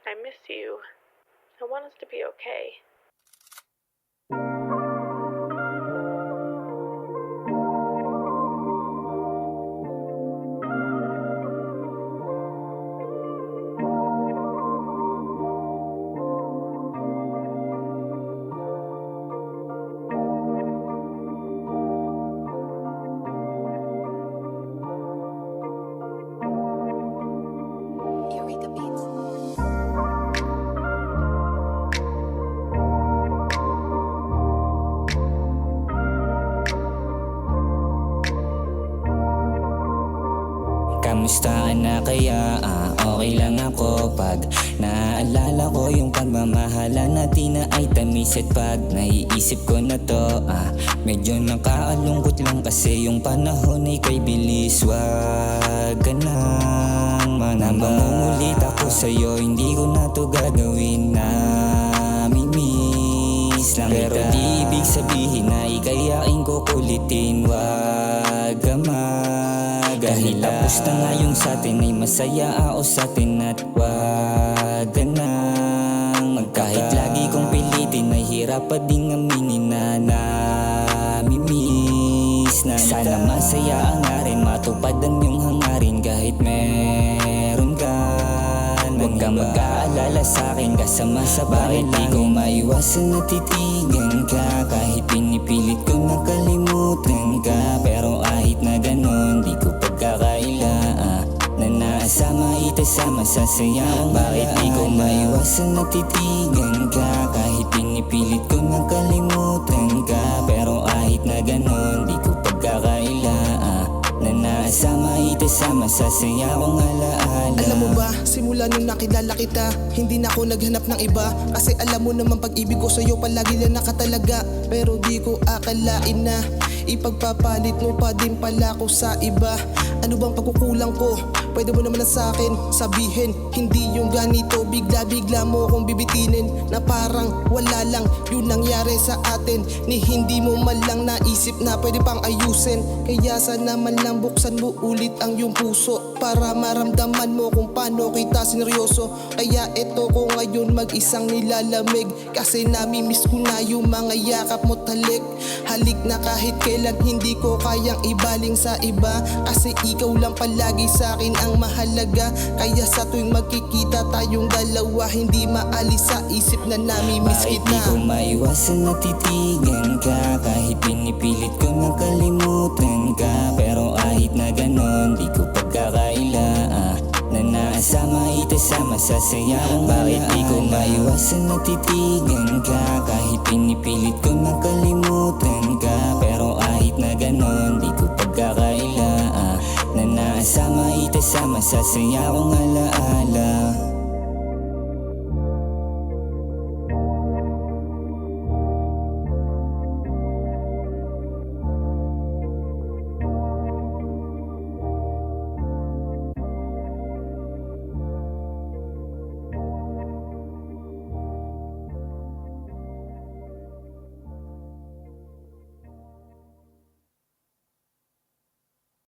I miss you. I want us to be okay. Eureka Beats. Kamusta na kaya? Okay lang ako pag naaalala ko yung pagmamahala natin na ay tamis. At pag naiisip ko na to, medyo nakaalungkot lang kasi yung panahon ay kay bilis. Wag ka nang manamba, mamumulit ako sa'yo, hindi ko na to gagawin na mimiss lang kita. Pero di ibig sabihin na ikayain ko kulitin. Wag ka dahil tapos na nga yung sa'tin ay masaya ako sa'tin. At wag ka nang kahit lagi kong pilitin ay hirap pa ding aminin na namimiss na kita. Sana masaya nga rin matupad ang iyong hangarin kahit meron ka. Huwag ka mag-aalala sa'kin kasama sa bakit di ko maiwasan na titigan ka. Kahit pinipilit ko na kalimutan ka, pero kahit na ganon di ko pagkakaila na nasama itasama sa saya. Bakit di ko maiwasan na titigan ka? Kahit pinipilit ko na kalimutan ka, pero kahit na ganon di ko pagkakaila na nasama itasama sa saya kong alaala. Alam mo ba, simula nung nakilala kita, hindi na ako naghanap ng iba. Kasi alam mo naman pag-ibig ko sa'yo palagi lang nakatalaga. Pero di ko akalain na ipagpapalit mo pa din pala ko sa iba. Ano bang pagkukulang ko? Pwede mo naman na sa'kin sabihin. Hindi yung ganito, bigla-bigla mo kong bibitinin. Na parang wala lang yung nangyari sa atin, ni hindi mo man lang naisip na pwede pang ayusin. Kaya sana man lang buksan mo ulit ang iyong puso, para maramdaman mo kung paano kita sineryoso. Kaya eto ko ngayon mag-isang nilalamig, kasi namimiss ko na yung mga yakap mo talik. Halik na kahit kailan hindi ko kayang ibaling sa iba, kasi ikaw lang palagi sa'kin ang mahalaga. Kaya sa tuwing magkikita tayong dalawa, hindi maalis sa isip na namimiss Bakit kita. di ko maiwasan na titigan ka? Kahit pinipilit ko na kalimutan ka, pero kahit na ganon di ko pagkakaila na nasama itasama sa saya. Bakit di ko maiwasan na titigan ka? Kahit pinipilit ko na kalimutan ka, pero kahit na ganon di ko pagkakaila na nasama itasama sa saya kong alaala.